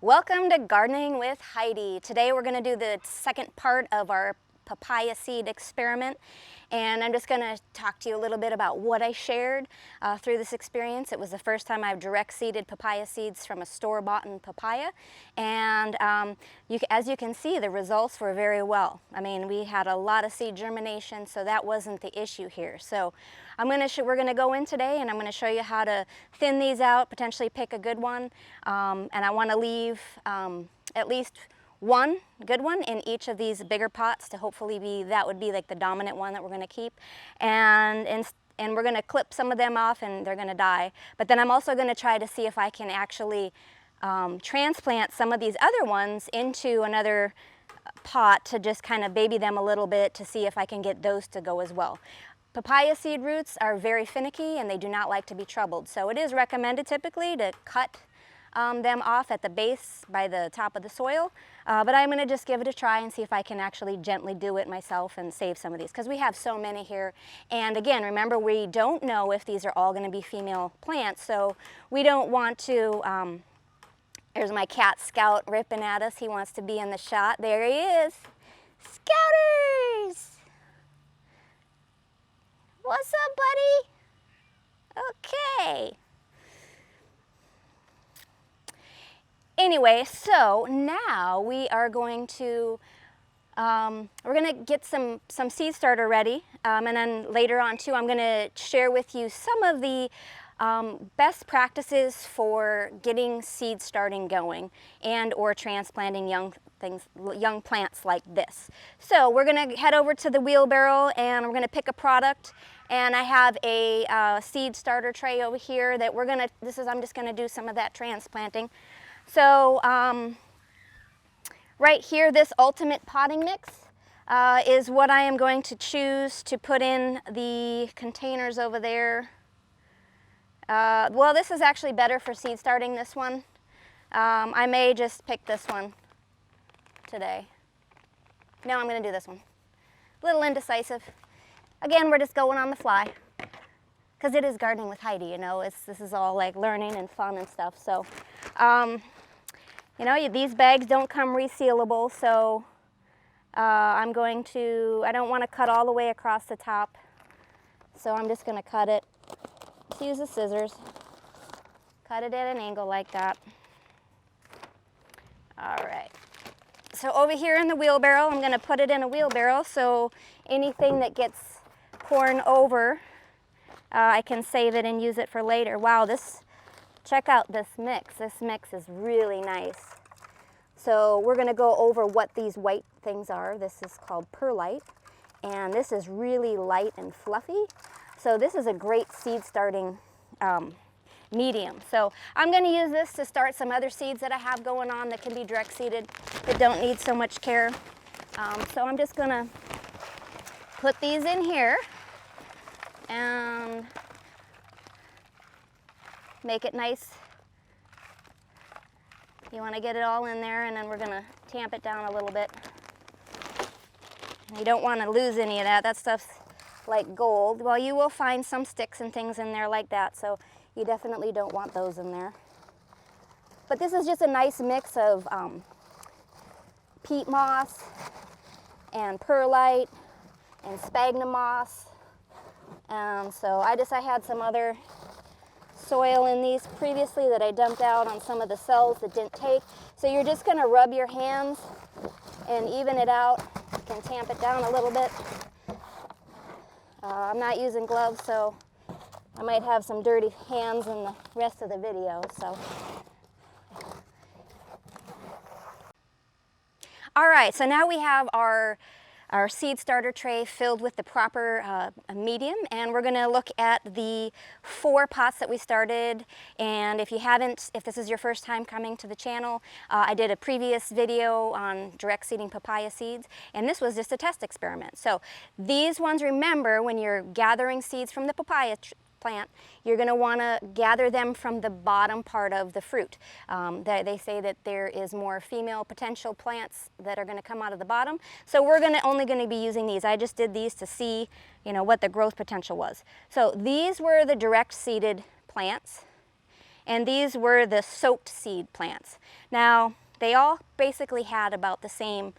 Welcome to Gardening with Heidi. Today we're going to do the second part of our papaya seed experiment, and I'm just going to talk to you a little bit about what I shared through this experience. It was the first time I've direct seeded papaya seeds from a store-bought papaya, and as you can see, the results were very well. I mean, we had a lot of seed germination, so that wasn't the issue here. So we're going to go in today and I'm going to show you how to thin these out, potentially pick a good one, and I want to leave at least one good one in each of these bigger pots to hopefully that would be like the dominant one that we're going to keep, and we're going to clip some of them off and they're going to die. But then I'm also going to try to see if I can actually transplant some of these other ones into another pot to just kind of baby them a little bit to see if I can get those to go as well. Papaya seed roots are very finicky and they do not like to be troubled, so it is recommended typically to cut them off at the base by the top of the soil, but I'm going to just give it a try and see if I can actually gently do it myself and save some of these, because we have so many here. And again, remember, we don't know if these are all going to be female plants, so we don't want to, there's my cat Scout ripping at us. He wants to be in the shot. There he is. Scouters! What's up, buddy? Okay. Anyway, so now we are going to, get some seed starter ready, and then later on too, I'm going to share with you some of the best practices for getting seed starting going and or transplanting young plants like this. So we're going to head over to the wheelbarrow and we're going to pick a product. And I have a seed starter tray over here that I'm just going to do some of that transplanting. So right here, this ultimate potting mix is what I am going to choose to put in the containers over there. Well, this is actually better for seed starting, this one. I may just pick this one today. No, I'm going to do this one. A little indecisive. Again, we're just going on the fly, because it is Gardening with Heidi, you know. This is all like learning and fun and stuff. So, you know, these bags don't come resealable, so I don't want to cut all the way across the top, so I'm just going to cut it. Let's use the scissors. Cut it at an angle like that. All right. So over here in the wheelbarrow, I'm going to put it in a wheelbarrow, so anything that gets poured over, I can save it and use it for later. Wow, check out this mix. This mix is really nice. So we're going to go over what these white things are. This is called perlite, and this is really light and fluffy. So this is a great seed starting medium. So I'm going to use this to start some other seeds that I have going on that can be direct seeded, that don't need so much care. So I'm just going to put these in here and make it nice. You want to get it all in there, and then we're going to tamp it down a little bit. You don't want to lose any of that. That stuff's like gold. Well, you will find some sticks and things in there like that, so you definitely don't want those in there. But this is just a nice mix of peat moss and perlite and sphagnum moss. So I had some other soil in these previously that I dumped out on some of the cells that didn't take. So you're just going to rub your hands and even it out. You can tamp it down a little bit. I'm not using gloves, so I might have some dirty hands in the rest of the video. So, all right, so now we have our seed starter tray filled with the proper medium, and we're going to look at the 4 pots that we started. And if this is your first time coming to the channel, I did a previous video on direct seeding papaya seeds, and this was just a test experiment. So these ones, remember, when you're gathering seeds from the papaya plant, you're going to want to gather them from the bottom part of the fruit. They say that there is more female potential plants that are going to come out of the bottom. So we're only going to be using these. I just did these to see, what the growth potential was. So these were the direct seeded plants. and these were the soaked seed plants. Now, they all basically had about the same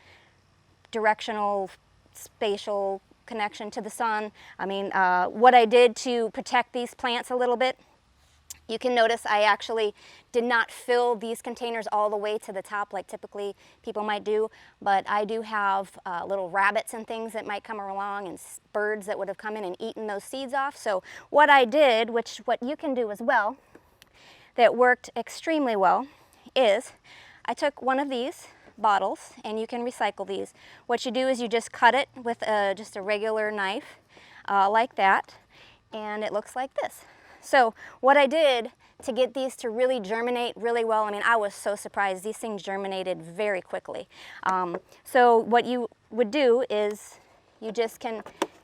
directional, spatial connection to the sun. I mean, what I did to protect these plants a little bit, you can notice I actually did not fill these containers all the way to the top like typically people might do, but I do have little rabbits and things that might come along and birds that would have come in and eaten those seeds off. So what I did, which what you can do as well, that worked extremely well, is I took one of these bottles, and you can recycle these. What you do is you just cut it with just a regular knife like that, and it looks like this. So what I did to get these to really germinate really well, I mean, I was so surprised. These things germinated very quickly. So what you would do is you just can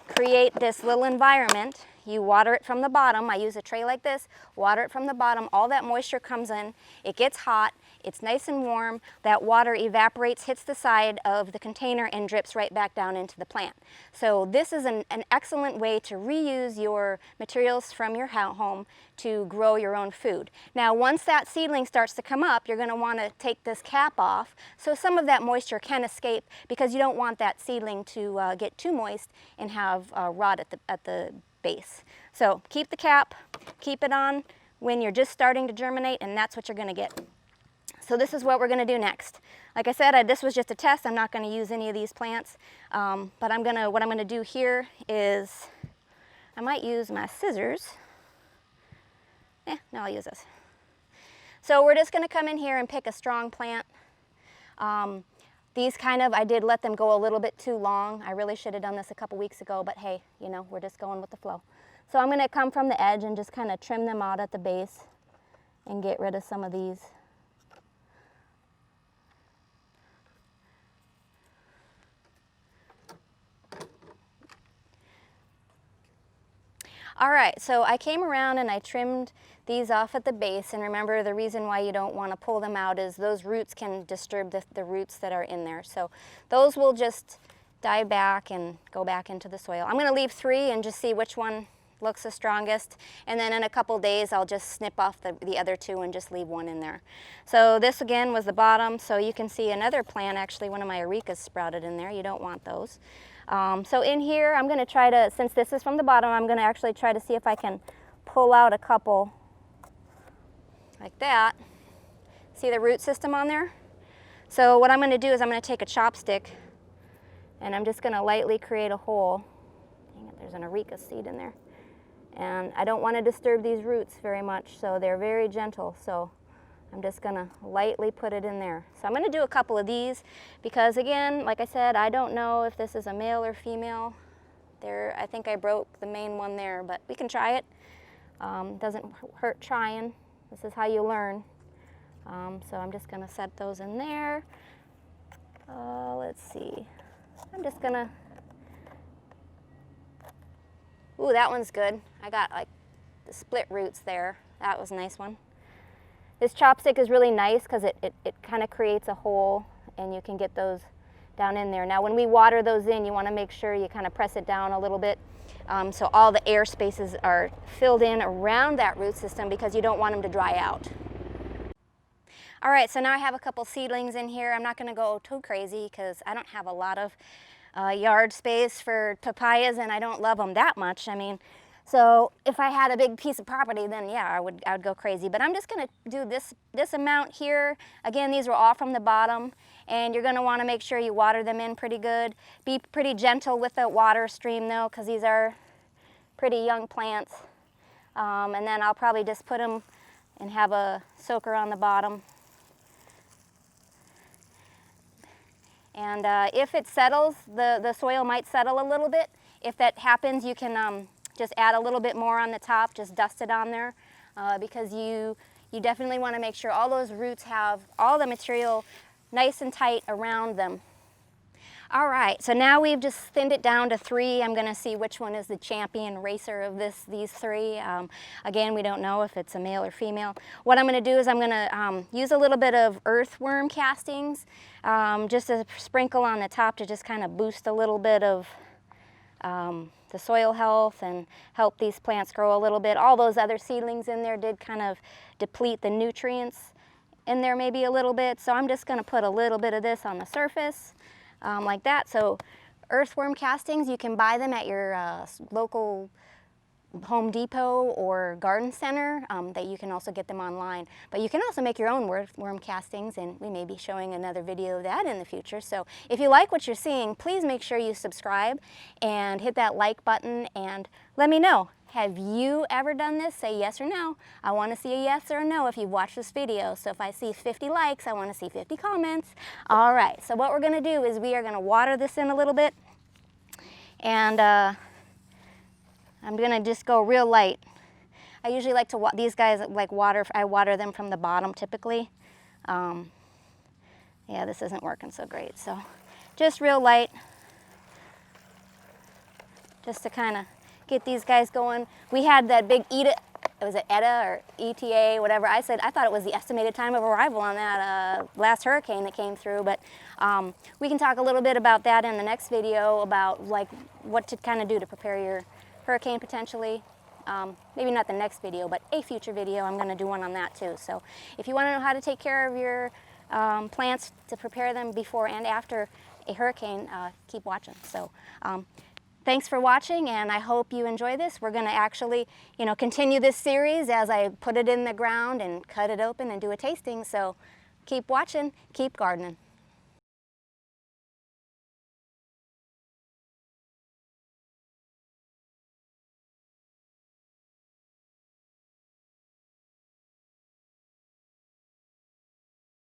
create this little environment. You water it from the bottom. I use a tray like this, water it from the bottom. All that moisture comes in. It gets hot. It's nice and warm. That water evaporates, hits the side of the container, and drips right back down into the plant. So this is an excellent way to reuse your materials from your home to grow your own food. Now, once that seedling starts to come up, you're going to want to take this cap off so some of that moisture can escape, because you don't want that seedling to get too moist and have rot at the base. So keep the cap, keep it on when you're just starting to germinate, and that's what you're going to get. So this is what we're going to do next. Like I said, this was just a test. I'm not going to use any of these plants, but what I'm going to do here is I might use my scissors. No, I'll use this. So we're just going to come in here and pick a strong plant. These I did let them go a little bit too long. I really should have done this a couple weeks ago, but hey, you know, we're just going with the flow. So I'm going to come from the edge and just kind of trim them out at the base and get rid of some of these. All right, so I came around and I trimmed these off at the base, and remember, the reason why you don't want to pull them out is those roots can disturb the roots that are in there. So those will just die back and go back into the soil. I'm going to leave 3 and just see which one looks the strongest, and then in a couple days I'll just snip off the other 2 and just leave 1 in there. So this again was the bottom, so you can see another plant, actually one of my arecas sprouted in there. You don't want those. So in here I'm going to try to, since this is from the bottom, I'm going to actually try to see if I can pull out a couple like that. See the root system on there? So what I'm going to do is I'm going to take a chopstick and I'm just going to lightly create a hole. Dang it, there's an areca seed in there. And I don't want to disturb these roots very much, so they're very gentle. So I'm just going to lightly put it in there. So I'm going to do a couple of these because, again, like I said, I don't know if this is a male or female. I think I broke the main one there, but we can try it. Doesn't hurt trying. This is how you learn. So I'm just going to set those in there. Let's see. I'm just going to... Ooh, that one's good. I got like the split roots there. That was a nice one. This chopstick is really nice because it kind of creates a hole and you can get those down in there. Now when we water those in, you want to make sure you kind of press it down a little bit so all the air spaces are filled in around that root system, because you don't want them to dry out. All right, so now I have a couple seedlings in here. I'm not going to go too crazy because I don't have a lot of yard space for papayas, and I don't love them that much. I mean, so if I had a big piece of property, then yeah, I would go crazy. But I'm just going to do this amount here. Again, these were all from the bottom, and you're going to want to make sure you water them in pretty good. Be pretty gentle with the water stream though, because these are pretty young plants. And then I'll probably just put them and have a soaker on the bottom. And if it settles, the soil might settle a little bit. If that happens, you can just add a little bit more on the top, just dust it on there, because you definitely want to make sure all those roots have all the material nice and tight around them. All right, so now we've just thinned it down to 3. I'm going to see which one is the champion racer of these 3. Again, we don't know if it's a male or female. What I'm going to do is I'm going to use a little bit of earthworm castings, just to sprinkle on the top to just kind of boost a little bit of the the soil health and help these plants grow a little bit. All those other seedlings in there did kind of deplete the nutrients in there maybe a little bit. So I'm just going to put a little bit of this on the surface like that. So earthworm castings, you can buy them at your local Home Depot or garden center. That you can also get them online, but you can also make your own worm castings, and we may be showing another video of that in the future. So if you like what you're seeing, please make sure you subscribe and hit that like button and let me know, have you ever done this? Say yes or no. I want to see a yes or a no if you've watched this video. So if I see 50 likes, I want to see 50 comments. All right, so what we're going to do is we are going to water this in a little bit, and I'm gonna just go real light. I usually like to these guys like water. I water them from the bottom typically. Yeah, this isn't working so great. So just real light, just to kind of get these guys going. We had that big was it ETA or ETA, whatever. I thought it was the estimated time of arrival on that last hurricane that came through, but we can talk a little bit about that in the next video about like what to kind of do to prepare your hurricane potentially. Maybe not the next video, but a future video. I'm going to do one on that too. So if you want to know how to take care of your plants to prepare them before and after a hurricane, keep watching. So thanks for watching, and I hope you enjoy this. We're going to actually, continue this series as I put it in the ground and cut it open and do a tasting. So keep watching, keep gardening.